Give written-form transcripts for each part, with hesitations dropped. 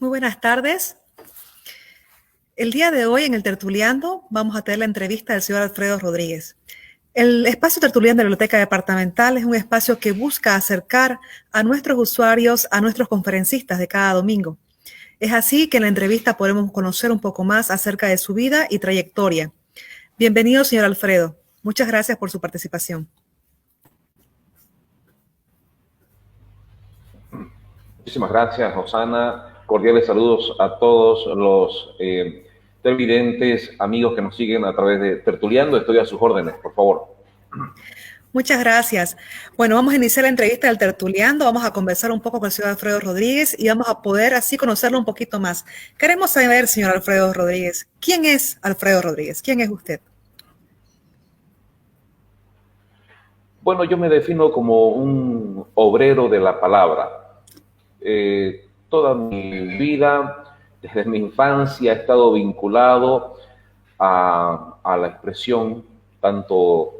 Muy buenas tardes. El día de hoy en el Tertuliando vamos a tener la entrevista del señor Alfredo Rodríguez. El espacio Tertuliando de la Biblioteca Departamental es un espacio que busca acercar a nuestros usuarios a nuestros conferencistas de cada domingo. Es así que en la entrevista podremos conocer un poco más acerca de su vida y trayectoria. Bienvenido, señor Alfredo. Muchas gracias por su participación. Muchísimas gracias, Rosana. Cordiales saludos a todos los televidentes, amigos que nos siguen a través de Tertuliando. Estoy a sus órdenes, por favor. Muchas gracias. Bueno, vamos a iniciar la entrevista del Tertuliando, vamos a conversar un poco con el señor Alfredo Rodríguez y vamos a poder así conocerlo un poquito más. Queremos saber, señor Alfredo Rodríguez, ¿quién es Alfredo Rodríguez? ¿Quién es usted? Bueno, yo me defino como un obrero de la palabra. Toda mi vida, desde mi infancia, he estado vinculado a la expresión, tanto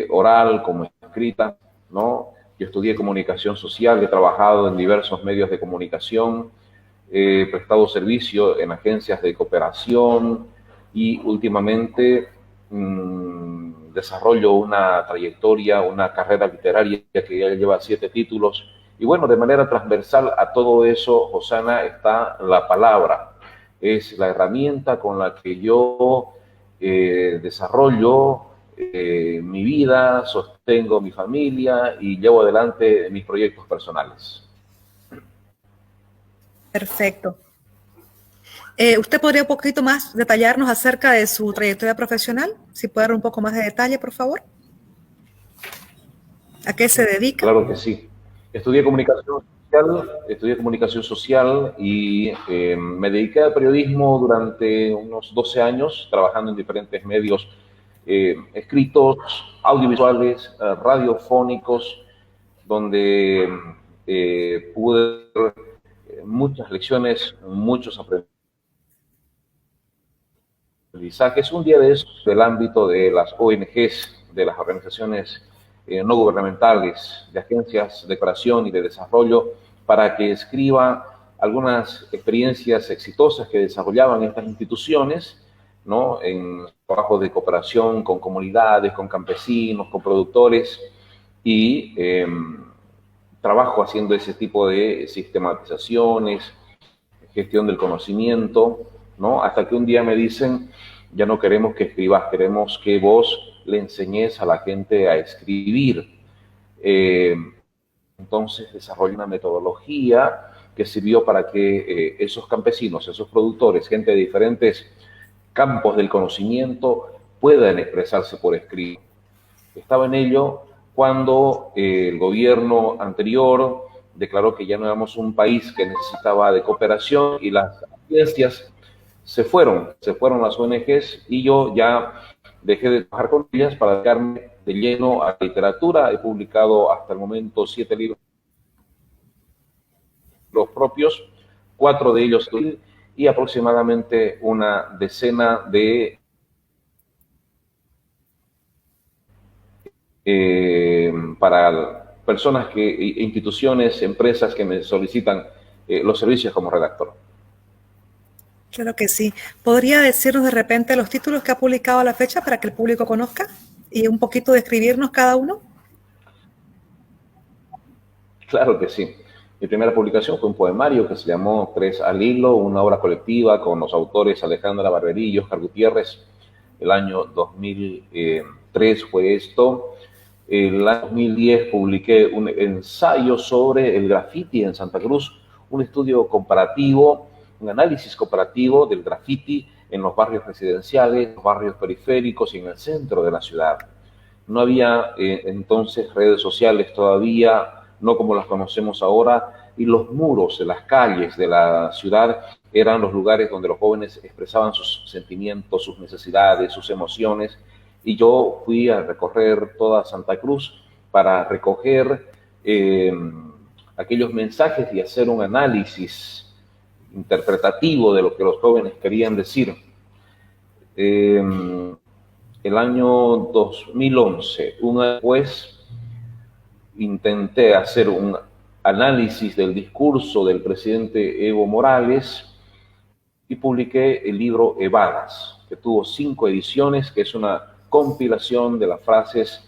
oral como escrita, ¿no? Yo estudié comunicación social, he trabajado en diversos medios de comunicación, he prestado servicio en agencias de cooperación y últimamente desarrollo una trayectoria, una carrera literaria que ya lleva 7 títulos. Y bueno, de manera transversal a todo eso, Rosana, está la palabra. Es la herramienta con la que yo desarrollo mi vida, sostengo mi familia y llevo adelante mis proyectos personales. Perfecto. ¿Usted podría un poquito más detallarnos acerca de su trayectoria profesional? Si puede dar un poco más de detalle, por favor. ¿A qué se dedica? Claro que sí. Estudié comunicación social y me dediqué al periodismo durante unos 12 años, trabajando en diferentes medios escritos, audiovisuales, radiofónicos, donde pude muchas lecciones, muchos aprendizajes. Un día de eso, del ámbito de las ONGs, de las organizaciones no gubernamentales, de agencias de cooperación y de desarrollo, para que escriba algunas experiencias exitosas que desarrollaban estas instituciones, ¿no? En trabajos de cooperación con comunidades, con campesinos, con productores, y trabajo haciendo ese tipo de sistematizaciones, gestión del conocimiento, ¿no? Hasta que un día me dicen, ya no queremos que escribas, queremos que vos le enseñes a la gente a escribir. Entonces desarrollé una metodología que sirvió para que esos campesinos, esos productores, gente de diferentes campos del conocimiento, puedan expresarse por escrito. Estaba en ello cuando el gobierno anterior declaró que ya no éramos un país que necesitaba de cooperación y las agencias se fueron las ONGs y yo ya dejé de trabajar con ellas para dedicarme de lleno a la literatura. He publicado hasta el momento 7 libros propios, 4 de ellos y aproximadamente una decena de para personas instituciones, empresas que me solicitan los servicios como redactor. Claro que sí. ¿Podría decirnos de repente los títulos que ha publicado a la fecha para que el público conozca y un poquito describirnos cada uno? Claro que sí. Mi primera publicación fue un poemario que se llamó Tres al Hilo, una obra colectiva con los autores Alejandra Barberí y Oscar Gutiérrez. El año 2003 fue esto. El año 2010 publiqué un ensayo sobre el graffiti en Santa Cruz, un estudio comparativo, un análisis comparativo del graffiti en los barrios residenciales, los barrios periféricos y en el centro de la ciudad. No había entonces redes sociales todavía, no como las conocemos ahora, y los muros de las calles de la ciudad eran los lugares donde los jóvenes expresaban sus sentimientos, sus necesidades, sus emociones, y yo fui a recorrer toda Santa Cruz para recoger aquellos mensajes y hacer un análisis interpretativo de lo que los jóvenes querían decir. El año 2011, un año después, intenté hacer un análisis del discurso del presidente Evo Morales y publiqué el libro Evadas, que tuvo 5 ediciones, que es una compilación de las frases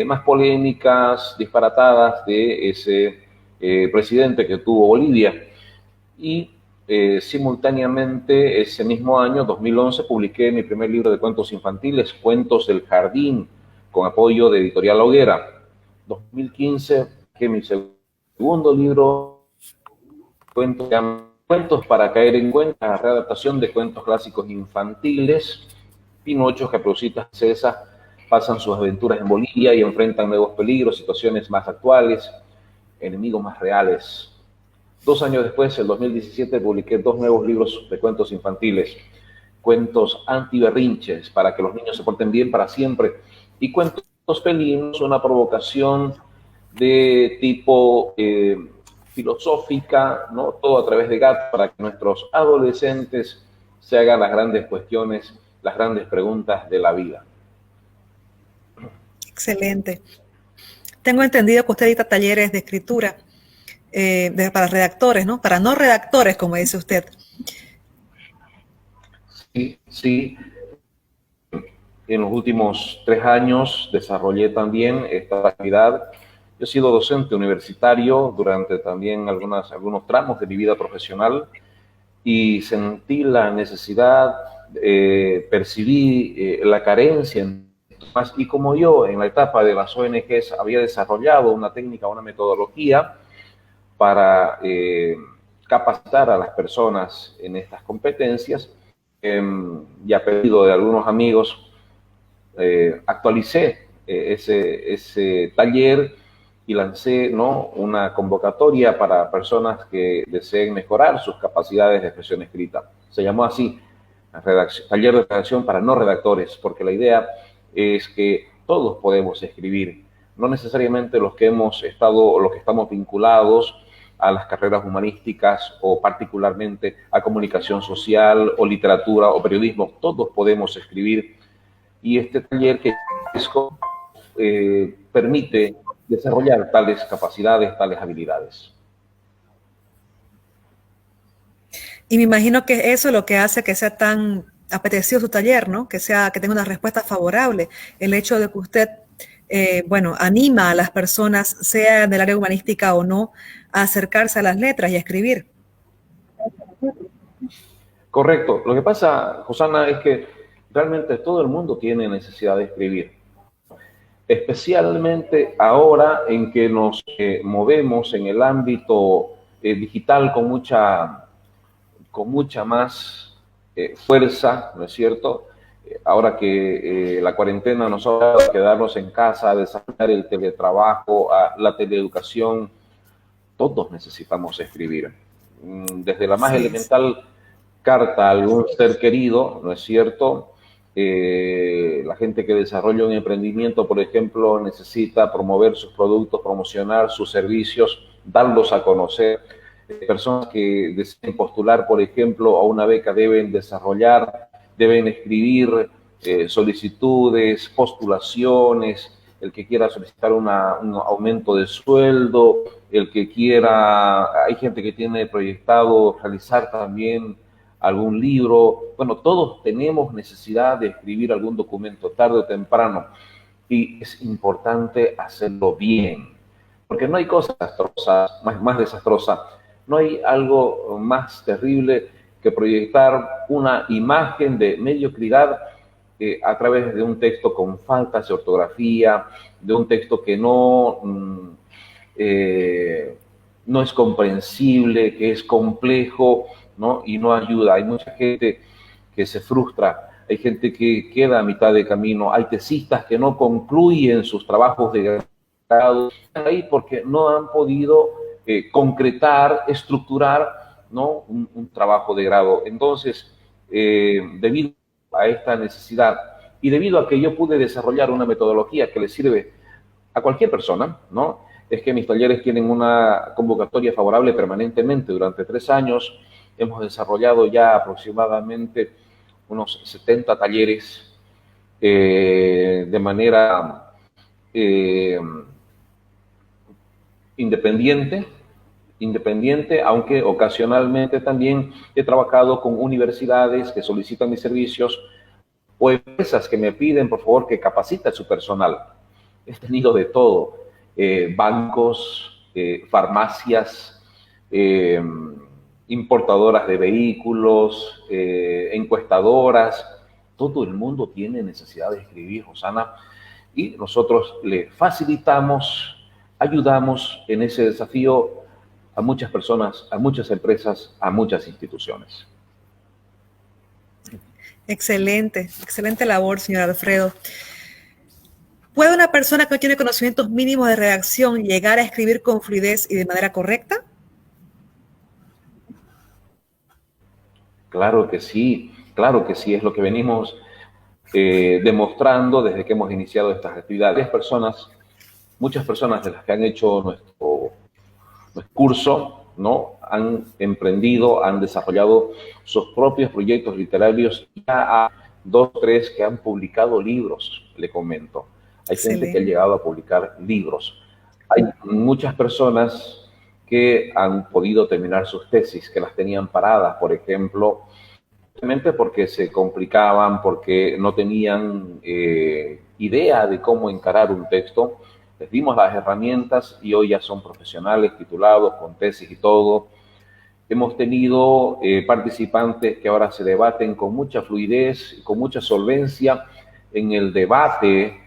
más polémicas, disparatadas de ese presidente que tuvo Bolivia. Y simultáneamente, ese mismo año, 2011, publiqué mi primer libro de cuentos infantiles, Cuentos del Jardín, con apoyo de Editorial Hoguera. 2015, que mi segundo libro, Cuentos para caer en cuenta, readaptación de cuentos clásicos infantiles. Pinocho, Caperucita, César pasan sus aventuras en Bolivia y enfrentan nuevos peligros, situaciones más actuales, enemigos más reales. 2 años después, en 2017, publiqué 2 nuevos libros de cuentos infantiles. Cuentos antiberrinches, para que los niños se porten bien para siempre. Y Cuentos felinos, una provocación de tipo filosófica, ¿no? Todo a través de gatos, para que nuestros adolescentes se hagan las grandes cuestiones, las grandes preguntas de la vida. Excelente. Tengo entendido que usted dicta talleres de escritura para redactores, ¿no? Para no redactores, como dice usted. Sí, sí. En los últimos 3 años desarrollé también esta actividad. Yo he sido docente universitario durante también algunos tramos de mi vida profesional y sentí la necesidad, percibí la carencia en más, y como yo en la etapa de las ONGs había desarrollado una técnica, una metodología para capacitar a las personas en estas competencias, y a pedido de algunos amigos, actualicé ese taller y lancé, ¿no?, una convocatoria para personas que deseen mejorar sus capacidades de expresión escrita. Se llamó así, taller de redacción para no redactores, porque la idea es que todos podemos escribir, no necesariamente los que estamos vinculados a las carreras humanísticas o particularmente a comunicación social o literatura o periodismo. Todos podemos escribir, y este taller que permite desarrollar tales capacidades, tales habilidades. Y me imagino que eso es lo que hace que sea tan apetecido su taller, ¿no? Que tenga una respuesta favorable. El hecho de que usted, anima a las personas, sea del área humanística o no, a acercarse a las letras y a escribir. Correcto. Lo que pasa, Josana, es que realmente todo el mundo tiene necesidad de escribir. Especialmente ahora en que nos movemos en el ámbito digital con mucha más fuerza, ¿no es cierto? Ahora que la cuarentena nos ha dado a quedarnos en casa, a desarrollar el teletrabajo, a la teleeducación, todos necesitamos escribir. Desde la más elemental carta a algún ser querido, ¿no es cierto? La gente que desarrolla un emprendimiento, por ejemplo, necesita promover sus productos, promocionar sus servicios, darlos a conocer. Personas que deseen postular, por ejemplo, a una beca deben escribir solicitudes, postulaciones, el que quiera solicitar un aumento de sueldo, hay gente que tiene proyectado realizar también algún libro. Bueno, todos tenemos necesidad de escribir algún documento tarde o temprano, y es importante hacerlo bien, porque no hay cosa desastrosa, más desastrosa, no hay algo más terrible que proyectar una imagen de mediocridad a través de un texto con faltas de ortografía, de un texto que no es comprensible, que es complejo, ¿no? Y no ayuda. Hay mucha gente que se frustra, hay gente que queda a mitad de camino, hay tesistas que no concluyen sus trabajos de grado ahí porque no han podido concretar, estructurar, ¿no?, un trabajo de grado. Entonces, debido a esta necesidad y debido a que yo pude desarrollar una metodología que le sirve a cualquier persona, ¿no?, es que mis talleres tienen una convocatoria favorable permanentemente durante 3 años. Hemos desarrollado ya aproximadamente unos 70 talleres de manera independiente, independiente, aunque ocasionalmente también he trabajado con universidades que solicitan mis servicios o empresas que me piden, por favor, que capacite a su personal. He tenido de todo, bancos, farmacias, eh, importadoras de vehículos, encuestadoras. Todo el mundo tiene necesidad de escribir, Rosana, y nosotros le facilitamos, ayudamos en ese desafío a muchas personas, a muchas empresas, a muchas instituciones. Excelente, excelente labor, señor Alfredo. ¿Puede una persona que no tiene conocimientos mínimos de redacción llegar a escribir con fluidez y de manera correcta? Claro que sí, es lo que venimos demostrando desde que hemos iniciado estas actividades. Muchas personas de las que han hecho nuestro curso, ¿no? Han emprendido, han desarrollado sus propios proyectos literarios. Ya hay 2 o 3 que han publicado libros, le comento. Hay gente que ha llegado a publicar libros. Hay muchas personas que han podido terminar sus tesis, que las tenían paradas, por ejemplo, simplemente porque se complicaban, porque no tenían idea de cómo encarar un texto. Les dimos las herramientas y hoy ya son profesionales, titulados, con tesis y todo. Hemos tenido participantes que ahora se debaten con mucha fluidez, con mucha solvencia en el debate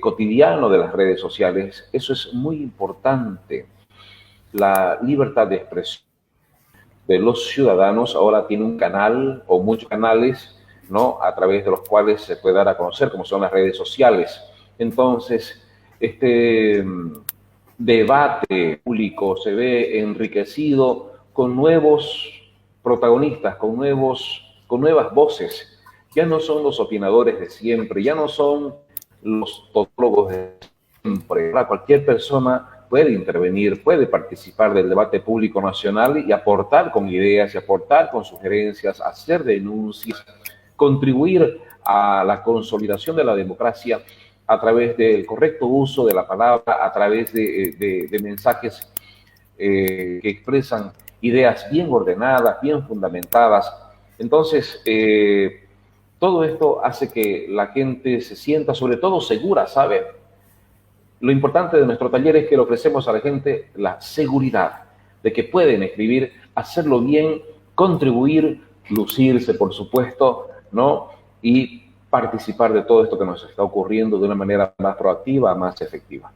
cotidiano de las redes sociales. Eso es muy importante. La libertad de expresión de los ciudadanos ahora tiene un canal o muchos canales, ¿no? A través de los cuales se puede dar a conocer, como son las redes sociales. Entonces, este debate público se ve enriquecido con nuevos protagonistas, con nuevas voces. Ya no son los opinadores de siempre, ya no son los todólogos de siempre. Ahora cualquier persona puede intervenir, puede participar del debate público nacional y aportar con ideas y aportar con sugerencias, hacer denuncias, contribuir a la consolidación de la democracia a través del correcto uso de la palabra, a través de mensajes que expresan ideas bien ordenadas, bien fundamentadas. Entonces, todo esto hace que la gente se sienta sobre todo segura, ¿sabe? Lo importante de nuestro taller es que le ofrecemos a la gente la seguridad de que pueden escribir, hacerlo bien, contribuir, lucirse, por supuesto, ¿no? Y participar de todo esto que nos está ocurriendo de una manera más proactiva, más efectiva.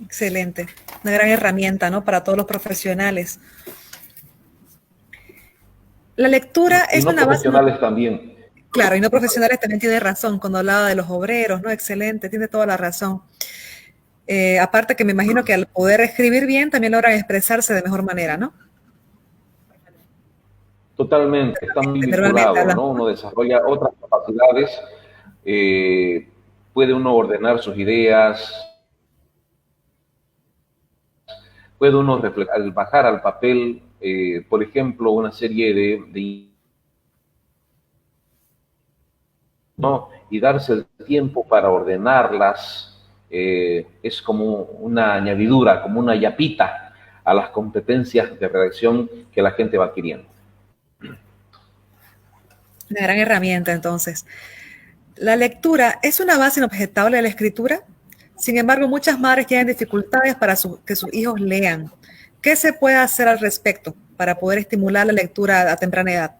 Excelente. Una gran herramienta, ¿no? Para todos los profesionales. La lectura es no una base... profesionales también. Claro, y no profesionales también tiene razón cuando hablaba de los obreros, ¿no? Excelente, tiene toda la razón. Aparte que me imagino que al poder escribir bien también logran expresarse de mejor manera, ¿no? Totalmente, está muy vinculado, ¿no? Uno desarrolla otras capacidades, puede uno ordenar sus ideas, puede uno bajar al papel, por ejemplo, una serie ¿no? Y darse el tiempo para ordenarlas, es como una añadidura, como una yapita a las competencias de redacción que la gente va adquiriendo. Una gran herramienta, entonces. La lectura es una base inobjetable de la escritura. Sin embargo, muchas madres tienen dificultades para que sus hijos lean. ¿Qué se puede hacer al respecto para poder estimular la lectura a temprana edad?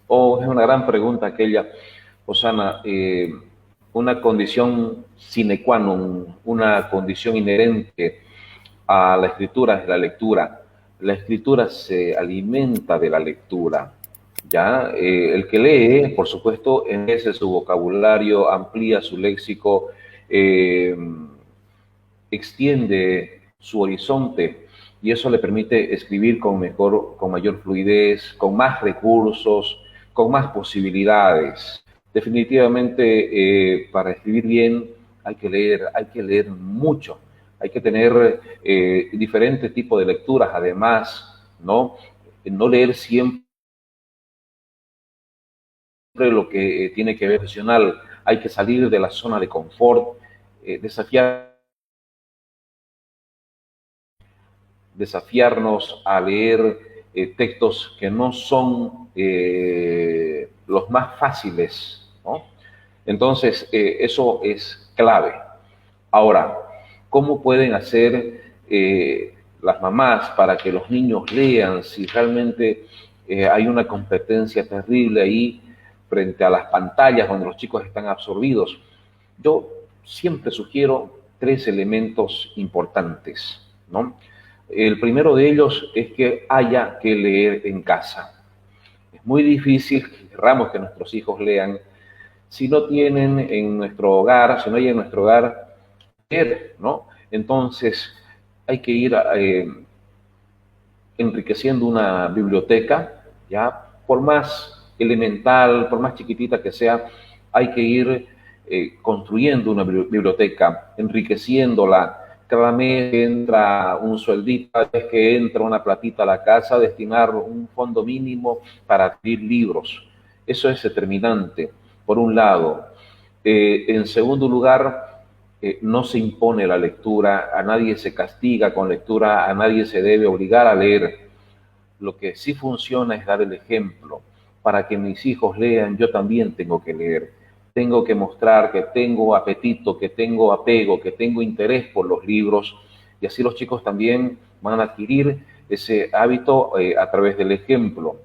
Oh, es una gran pregunta aquella, Rosana. Una condición sine qua non, una condición inherente a la escritura es la lectura. La escritura se alimenta de la lectura. ¿Ya? El que lee, por supuesto, enriquece su vocabulario, amplía su léxico, extiende su horizonte y eso le permite escribir con mayor fluidez, con más recursos, con más posibilidades. Definitivamente, para escribir bien hay que leer mucho, hay que tener diferentes tipos de lecturas, además, ¿no? No leer siempre lo que tiene que ver profesional, hay que salir de la zona de confort, desafiar desafiarnos a leer textos que no son los más fáciles, ¿no? Entonces, eso es clave. Ahora, ¿cómo pueden hacer las mamás para que los niños lean si realmente hay una competencia terrible ahí frente a las pantallas donde los chicos están absorbidos? Yo siempre sugiero 3 elementos importantes, ¿no? El primero de ellos es que haya que leer en casa. Es muy difícil que queramos que nuestros hijos lean si no tienen en nuestro hogar, si no hay en nuestro hogar leer, ¿no? Entonces hay que ir enriqueciendo una biblioteca, ya por más elemental, por más chiquitita que sea, hay que ir construyendo una biblioteca, enriqueciéndola. Cada mes entra un sueldito, cada vez que entra una platita a la casa, destinar un fondo mínimo para adquirir libros. Eso es determinante, por un lado. En segundo lugar, no se impone la lectura, a nadie se castiga con lectura, a nadie se debe obligar a leer. Lo que sí funciona es dar el ejemplo. Para que mis hijos lean, yo también tengo que leer. Tengo que mostrar que tengo apetito, que tengo apego, que tengo interés por los libros, y así los chicos también van a adquirir ese hábito a través del ejemplo.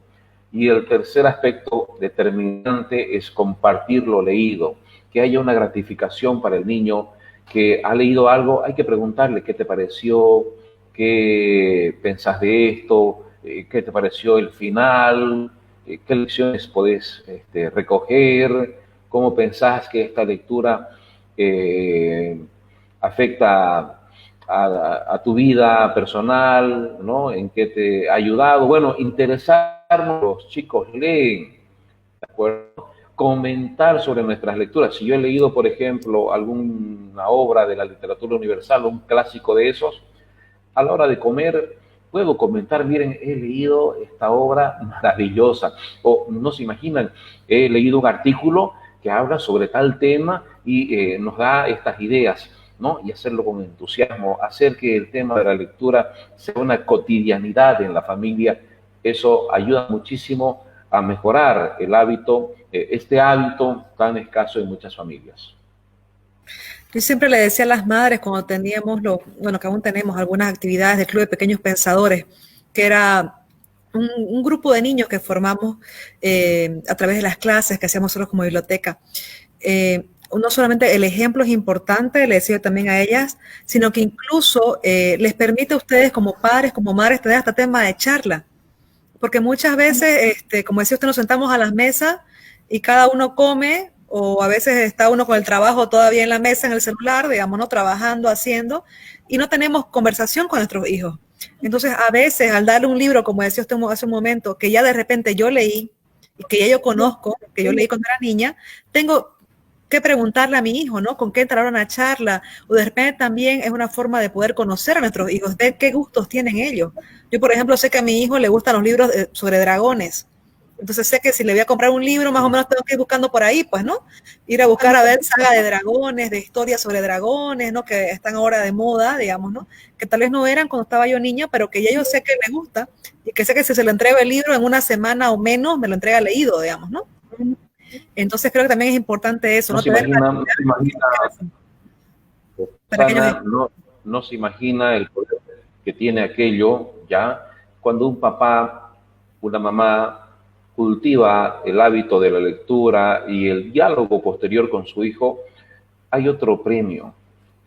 Y el tercer aspecto determinante es compartir lo leído, que haya una gratificación para el niño que ha leído algo. Hay que preguntarle qué te pareció, qué pensás de esto, qué te pareció el final, qué lecciones podés recoger, cómo pensás que esta lectura afecta a tu vida personal, ¿no? En qué te ha ayudado. Bueno, interesarnos, los chicos leen, ¿de acuerdo? Comentar sobre nuestras lecturas. Si yo he leído, por ejemplo, alguna obra de la literatura universal, un clásico de esos, a la hora de comer puedo comentar: miren, he leído esta obra maravillosa, o no se imaginan, he leído un artículo que habla sobre tal tema y nos da estas ideas, ¿no? Y hacerlo con entusiasmo, hacer que el tema de la lectura sea una cotidianidad en la familia. Eso ayuda muchísimo a mejorar el hábito, este hábito tan escaso en muchas familias. Yo siempre le decía a las madres cuando teníamos, bueno, que aún tenemos algunas actividades del Club de Pequeños Pensadores, que era un grupo de niños que formamos a través de las clases que hacíamos nosotros como biblioteca. No solamente el ejemplo es importante, le decía también a ellas, sino que incluso les permite a ustedes como padres, como madres, tener hasta tema de charla. Porque muchas veces, como decía usted, nos sentamos a las mesas y cada uno come, o a veces está uno con el trabajo todavía en la mesa, en el celular, digamos, ¿no? Trabajando, haciendo, y no tenemos conversación con nuestros hijos. Entonces, a veces, al darle un libro, como decía usted hace un momento, que ya de repente yo leí, y que ya yo conozco, que yo leí cuando era niña, tengo que preguntarle a mi hijo, ¿no? ¿Con qué entrar a una charla? O de repente también es una forma de poder conocer a nuestros hijos, ver qué gustos tienen ellos. Yo, por ejemplo, sé que a mi hijo le gustan los libros sobre dragones. Entonces sé que si le voy a comprar un libro, más o menos tengo que ir buscando por ahí, pues, ¿no? Ir a buscar a ver saga de dragones, de historias sobre dragones, ¿no? Que están ahora de moda, digamos, ¿no? Que tal vez no eran cuando estaba yo niña, pero que ya yo sé que me gusta y que sé que si se le entrega el libro en una semana o menos, me lo entrega leído, digamos, ¿no? Entonces creo que también es importante eso, ¿no? No se imagina el poder que tiene aquello, ¿ya? Cuando un papá, una mamá cultiva el hábito de la lectura y el diálogo posterior con su hijo, hay otro premio.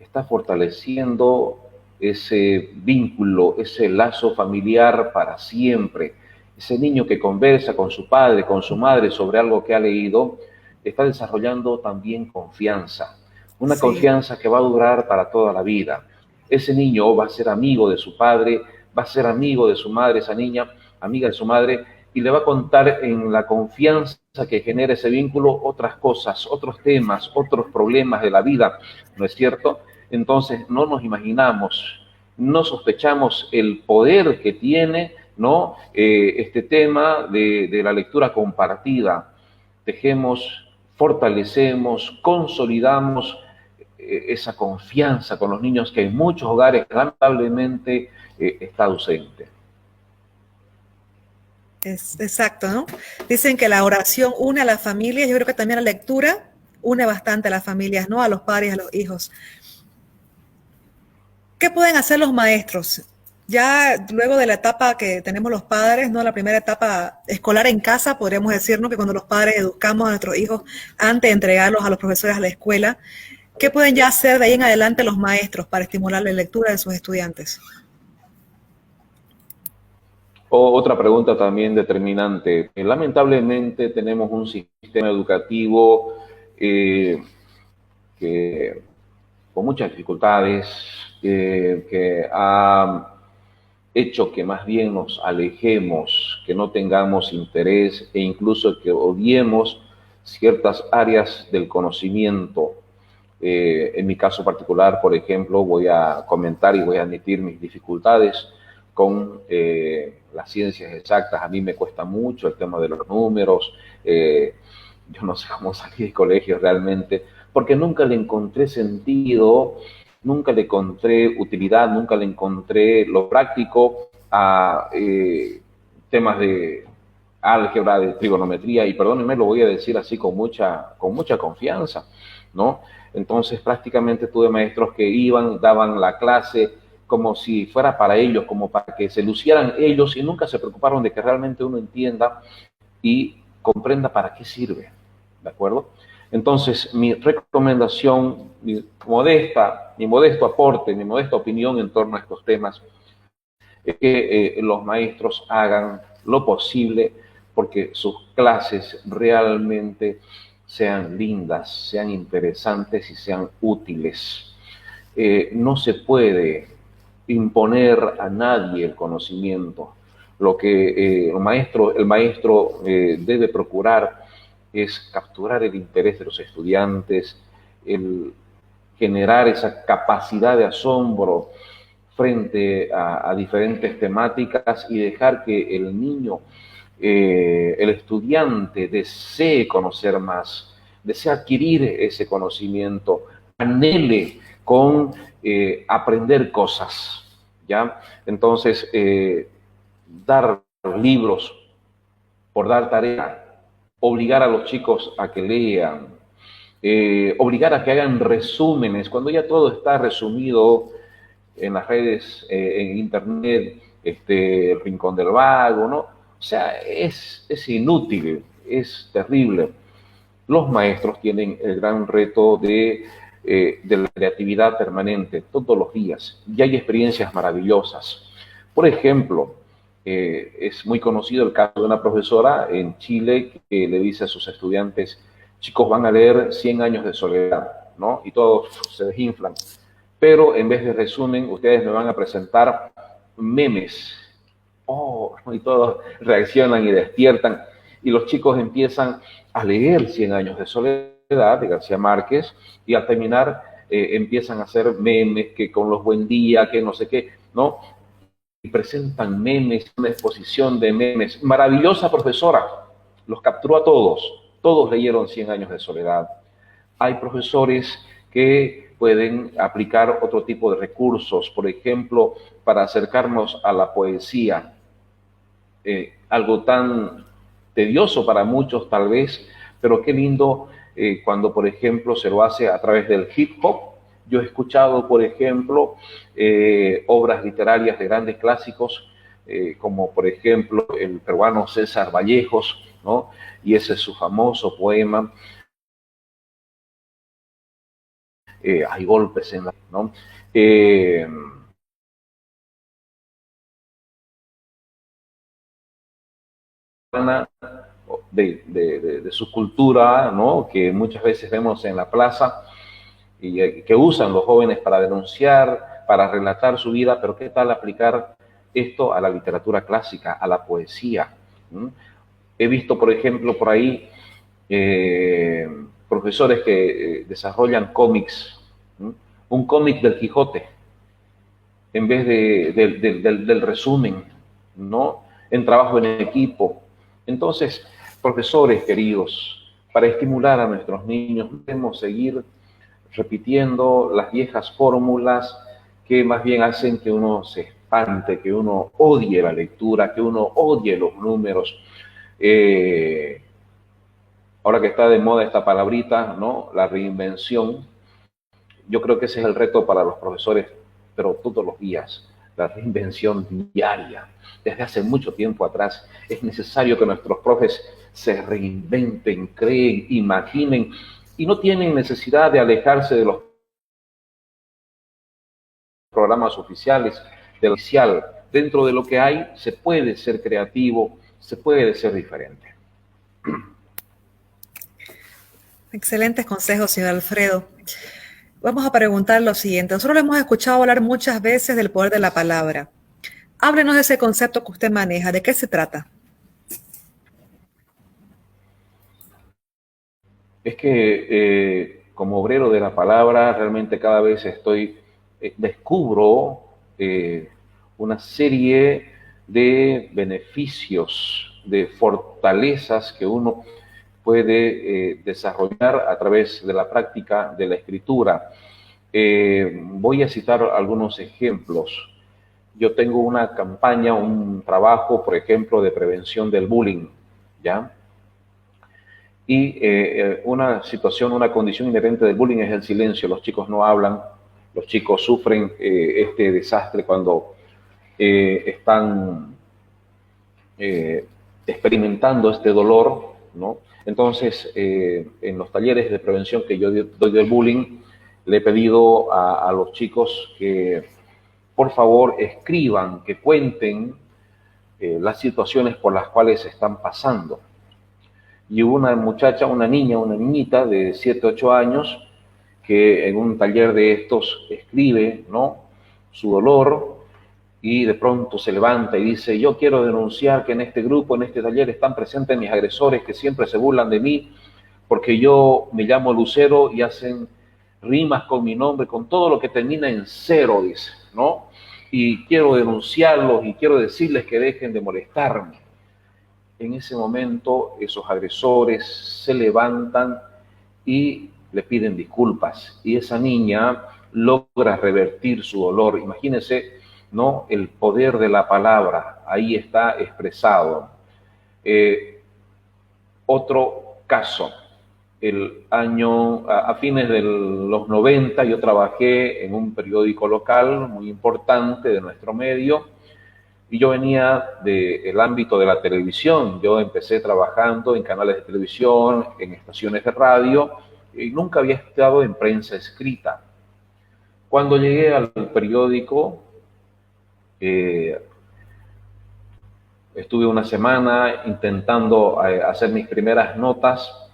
Está fortaleciendo ese vínculo, ese lazo familiar para siempre. Ese niño que conversa con su padre, con su madre sobre algo que ha leído, está desarrollando también confianza. Una confianza que va a durar para toda la vida. Ese niño va a ser amigo de su padre, va a ser amigo de su madre, esa niña, amiga de su madre, y le va a contar en la confianza que genera ese vínculo otras cosas, otros temas, otros problemas de la vida, ¿no es cierto? Entonces no nos imaginamos, no sospechamos el poder que tiene, ¿no? Este tema de la lectura compartida. Tejemos, fortalecemos, consolidamos esa confianza con los niños que en muchos hogares lamentablemente está ausente. Es exacto, ¿no? Dicen que la oración une a las familias, yo creo que también la lectura une bastante a las familias, ¿no? A los padres y a los hijos. ¿Qué pueden hacer los maestros? Ya luego de la etapa que tenemos los padres, ¿no? La primera etapa escolar en casa, podríamos decirnos que cuando los padres educamos a nuestros hijos antes de entregarlos a los profesores a la escuela, ¿qué pueden ya hacer de ahí en adelante los maestros para estimular la lectura de sus estudiantes? Otra pregunta también determinante. Lamentablemente tenemos un sistema educativo que con muchas dificultades, que ha hecho que más bien nos alejemos, que no tengamos interés e incluso que odiemos ciertas áreas del conocimiento. En mi caso particular, por ejemplo, voy a comentar y voy a admitir mis dificultades con las ciencias exactas. A mí me cuesta mucho el tema de los números. Yo no sé cómo salí de colegio realmente, porque nunca le encontré sentido, nunca le encontré utilidad, nunca le encontré lo práctico a temas de álgebra, de trigonometría, y perdónenme, lo voy a decir así con mucha confianza, ¿no? Entonces prácticamente tuve maestros que iban, daban la clase como si fuera para ellos, como para que se lucieran ellos y nunca se preocuparon de que realmente uno entienda y comprenda para qué sirve, ¿de acuerdo? Entonces, mi recomendación, mi modesto aporte, mi modesta opinión en torno a estos temas es que los maestros hagan lo posible porque sus clases realmente sean lindas, sean interesantes y sean útiles. No se puede imponer a nadie el conocimiento. Lo que el maestro debe procurar es capturar el interés de los estudiantes, el generar esa capacidad de asombro frente a diferentes temáticas y dejar que el niño, el estudiante, desee conocer más, desee adquirir ese conocimiento, anhele con aprender cosas, ¿ya? Entonces, dar libros por dar tarea, obligar a los chicos a que lean, obligar a que hagan resúmenes, cuando ya todo está resumido en las redes, en internet, el Rincón del Vago, ¿no? O sea, es inútil, es terrible. Los maestros tienen el gran reto de la creatividad permanente todos los días y hay experiencias maravillosas. Por ejemplo, es muy conocido el caso de una profesora en Chile que le dice a sus estudiantes: chicos, van a leer 100 años de soledad, ¿no? Y todos se desinflan. Pero en vez de resumen, ustedes me van a presentar memes. Oh, y todos reaccionan y despiertan. Y los chicos empiezan a leer 100 años de soledad de García Márquez y al terminar empiezan a hacer memes, que con los buen día, que no sé qué, ¿no? Y presentan memes, una exposición de memes. Maravillosa profesora, los capturó a todos leyeron 100 años de soledad. Hay profesores que pueden aplicar otro tipo de recursos, por ejemplo, para acercarnos a la poesía, algo tan tedioso para muchos tal vez, pero qué lindo cuando, por ejemplo, se lo hace a través del hip hop. Yo he escuchado, por ejemplo, obras literarias de grandes clásicos, como por ejemplo el peruano César Vallejos, ¿no? Y ese es su famoso poema, Hay golpes en la... ¿no? De su cultura, ¿no? Que muchas veces vemos en la plaza y que usan los jóvenes para denunciar, para relatar su vida, pero ¿qué tal aplicar esto a la literatura clásica, a la poesía? ¿Mm? He visto, por ejemplo, por ahí profesores que desarrollan cómics, ¿Mm? Un cómic del Quijote, en vez del resumen, ¿no? En trabajo en equipo. Entonces, profesores queridos, para estimular a nuestros niños, debemos seguir repitiendo las viejas fórmulas que más bien hacen que uno se espante, que uno odie la lectura, que uno odie los números. Ahora que está de moda esta palabrita, ¿no? La reinvención. Yo creo que ese es el reto para los profesores, pero todos los días, la reinvención diaria. Desde hace mucho tiempo atrás es necesario que nuestros profes se reinventen, creen, imaginen y no tienen necesidad de alejarse de los programas oficiales, del oficial. Dentro de lo que hay se puede ser creativo, se puede ser diferente. Excelentes consejos, señor Alfredo. Vamos a preguntar lo siguiente. Nosotros lo hemos escuchado hablar muchas veces del poder de la palabra. Háblenos de ese concepto que usted maneja. ¿De qué se trata? Es que como obrero de la palabra, realmente cada vez descubro una serie de beneficios, de fortalezas que uno puede desarrollar a través de la práctica de la escritura. Voy a citar algunos ejemplos. Yo tengo una campaña, un trabajo, por ejemplo, de prevención del bullying, ¿ya? Y una situación, una condición inherente del bullying es el silencio. Los chicos no hablan, los chicos sufren este desastre cuando están experimentando este dolor, ¿no? Entonces, en los talleres de prevención que yo doy del bullying, le he pedido a los chicos que, por favor, escriban, que cuenten las situaciones por las cuales están pasando. Y hubo una muchacha, una niñita de 7, 8 años, que en un taller de estos escribe, ¿no?, su dolor, y de pronto se levanta y dice: yo quiero denunciar que en este grupo, en este taller, están presentes mis agresores que siempre se burlan de mí, porque yo me llamo Lucero y hacen rimas con mi nombre, con todo lo que termina en cero, dice, ¿no? Y quiero denunciarlos y quiero decirles que dejen de molestarme. En ese momento, esos agresores se levantan y le piden disculpas. Y esa niña logra revertir su dolor. Imagínense, ¿no?, el poder de la palabra. Ahí está expresado. Otro caso. A fines de los 90, yo trabajé en un periódico local muy importante de nuestro medio. Y yo venía del ámbito de la televisión. Yo empecé trabajando en canales de televisión, en estaciones de radio, y nunca había estado en prensa escrita. Cuando llegué al periódico, estuve una semana intentando hacer mis primeras notas,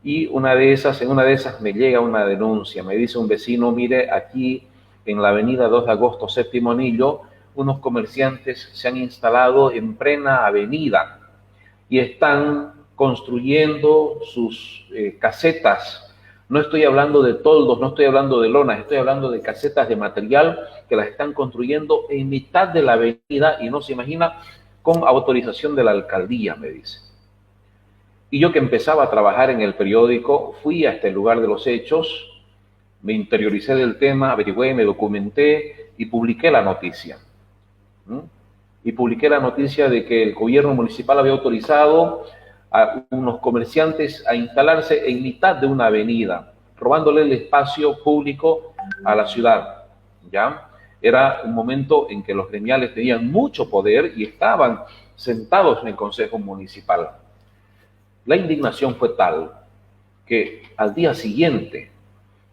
y en una de esas me llega una denuncia. Me dice un vecino: mire, aquí en la avenida 2 de agosto, séptimo anillo, unos comerciantes se han instalado en plena avenida y están construyendo sus casetas. No estoy hablando de toldos, no estoy hablando de lonas, estoy hablando de casetas de material que las están construyendo en mitad de la avenida, y no se imagina, con autorización de la alcaldía, me dice. Y yo, que empezaba a trabajar en el periódico, fui a este lugar de los hechos, me interioricé del tema, averigüé, me documenté y publiqué la noticia. Y publiqué la noticia de que el gobierno municipal había autorizado a unos comerciantes a instalarse en mitad de una avenida, robándole el espacio público a la ciudad, ¿ya? Era un momento en que los gremiales tenían mucho poder y estaban sentados en el Consejo Municipal. La indignación fue tal que al día siguiente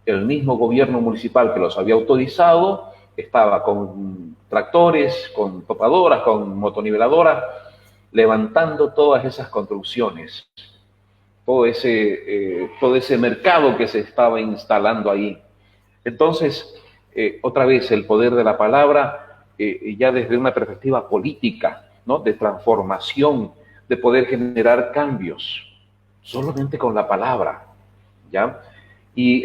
el mismo gobierno municipal que los había autorizado estaba con tractores, con topadoras, con motoniveladoras, levantando todas esas construcciones, todo ese mercado que se estaba instalando ahí. Entonces, otra vez, el poder de la palabra, ya desde una perspectiva política, ¿no?, de transformación, de poder generar cambios, solamente con la palabra, ¿ya? Y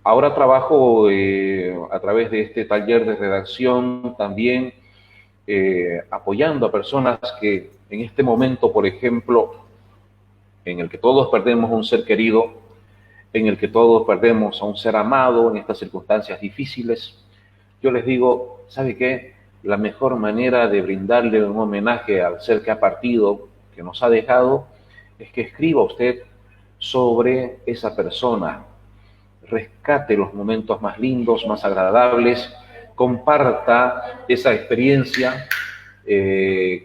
ahora trabajo a través de este taller de redacción también, apoyando a personas que en este momento, por ejemplo, en el que todos perdemos un ser querido, en el que todos perdemos a un ser amado en estas circunstancias difíciles, yo les digo, ¿sabe qué? La mejor manera de brindarle un homenaje al ser que ha partido, que nos ha dejado, es que escriba usted sobre esa persona, rescate los momentos más lindos, más agradables, comparta esa experiencia,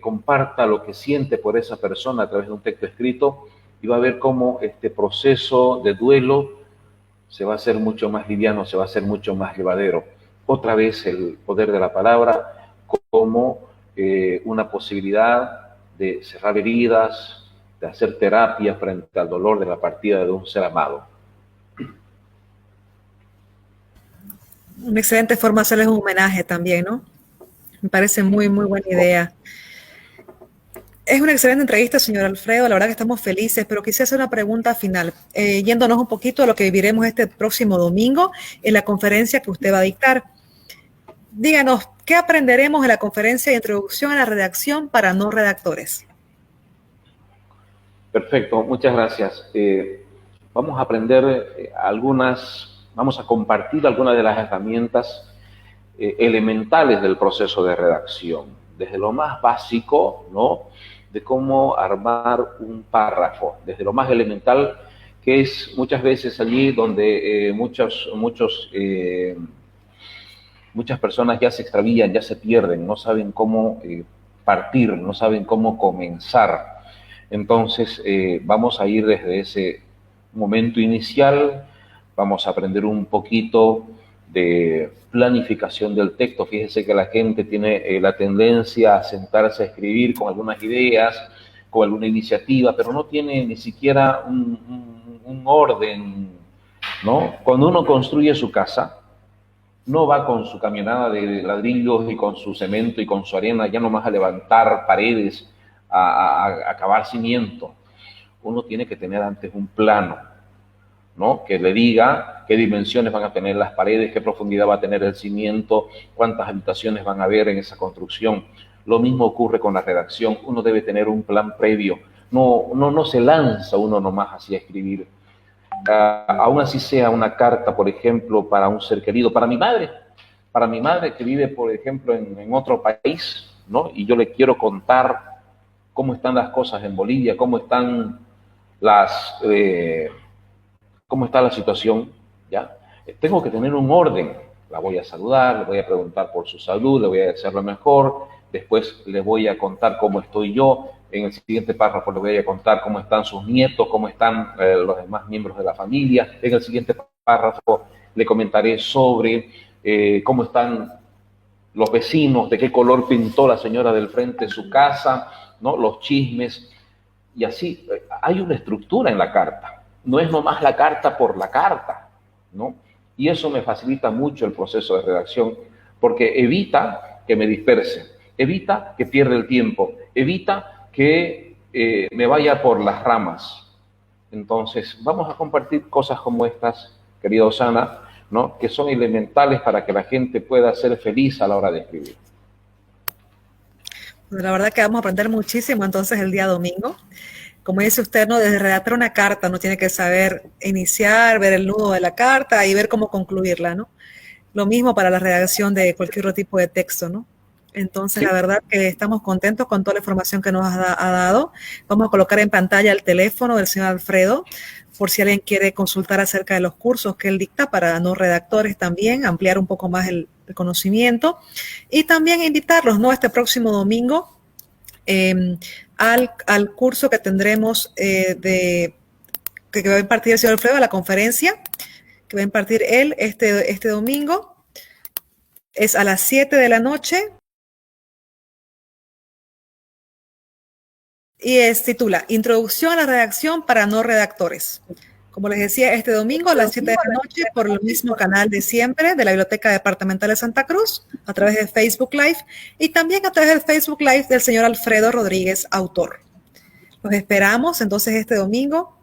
comparta lo que siente por esa persona a través de un texto escrito y va a ver cómo este proceso de duelo se va a hacer mucho más liviano, se va a hacer mucho más llevadero. Otra vez el poder de la palabra como una posibilidad de cerrar heridas, de hacer terapia frente al dolor de la partida de un ser amado. Una excelente forma de hacerles un homenaje también, ¿no? Me parece muy, muy buena idea. Es una excelente entrevista, señor Alfredo. La verdad que estamos felices, pero quisiera hacer una pregunta final, yéndonos un poquito a lo que viviremos este próximo domingo en la conferencia que usted va a dictar. Díganos, ¿qué aprenderemos en la conferencia de introducción a la redacción para no redactores? Perfecto, muchas gracias. Vamos a aprender vamos a compartir algunas de las herramientas elementales del proceso de redacción, desde lo más básico, ¿no?, de cómo armar un párrafo, desde lo más elemental, que es muchas veces allí donde muchas personas ya se extravían, ya se pierden, no saben cómo partir, no saben cómo comenzar. Entonces, vamos a ir desde ese momento inicial, vamos a aprender un poquito de planificación del texto. Fíjese que la gente tiene la tendencia a sentarse a escribir con algunas ideas, con alguna iniciativa, pero no tiene ni siquiera un orden, ¿no? Cuando uno construye su casa, no va con su camionada de ladrillos y con su cemento y con su arena ya nomás a levantar paredes, a cavar cimiento. Uno tiene que tener antes un plano, ¿no?, que le diga qué dimensiones van a tener las paredes, qué profundidad va a tener el cimiento, cuántas habitaciones van a haber en esa construcción. Lo mismo ocurre con la redacción. Uno debe tener un plan previo. No se lanza uno nomás así a escribir. Aún así sea una carta, por ejemplo, para un ser querido, para mi madre que vive, por ejemplo, en otro país, ¿no?, y yo le quiero contar cómo están las cosas en Bolivia, cómo está la situación, ¿ya? Tengo que tener un orden. La voy a saludar, le voy a preguntar por su salud, le voy a decir lo mejor, después le voy a contar cómo estoy yo, en el siguiente párrafo le voy a contar cómo están sus nietos, cómo están los demás miembros de la familia, en el siguiente párrafo le comentaré sobre cómo están los vecinos, de qué color pintó la señora del frente su casa, ¿no?, los chismes, y así. Hay una estructura en la carta. No es nomás la carta por la carta, ¿no? Y eso me facilita mucho el proceso de redacción, porque evita que me disperse, evita que pierda el tiempo, evita que me vaya por las ramas. Entonces, vamos a compartir cosas como estas, querida Osana, ¿no?, que son elementales para que la gente pueda ser feliz a la hora de escribir. La verdad que vamos a aprender muchísimo entonces el día domingo. Como dice usted, ¿no?, desde redactar una carta uno tiene que saber iniciar, ver el nudo de la carta y ver cómo concluirla, ¿no? Lo mismo para la redacción de cualquier otro tipo de texto, ¿no? Entonces, sí, la verdad que estamos contentos con toda la información que nos ha dado. Vamos a colocar en pantalla el teléfono del señor Alfredo, por si alguien quiere consultar acerca de los cursos que él dicta para no redactores también, ampliar un poco más el conocimiento. Y también invitarlos, ¿no?, este próximo domingo, al curso que tendremos que va a impartir el señor Alfredo, a la conferencia que va a impartir él este domingo. Es a las 7 de la noche y titula Introducción a la redacción para no redactores. Como les decía, este domingo a las 7 de la noche por el mismo canal de siempre de la Biblioteca Departamental de Santa Cruz, a través de Facebook Live y también a través del Facebook Live del señor Alfredo Rodríguez, autor. Los esperamos entonces este domingo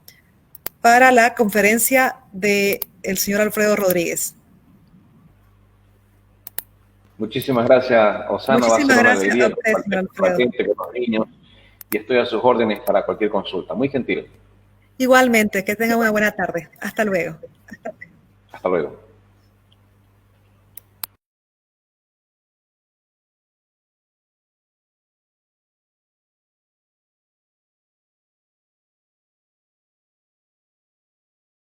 para la conferencia del señor Alfredo Rodríguez. Muchísimas gracias, Osana. Muchísimas gracias a usted, señor Alfredo. Con la gente, con los niños, y estoy a sus órdenes para cualquier consulta. Muy gentil. Igualmente, que tengan una buena tarde. Hasta luego. Hasta luego.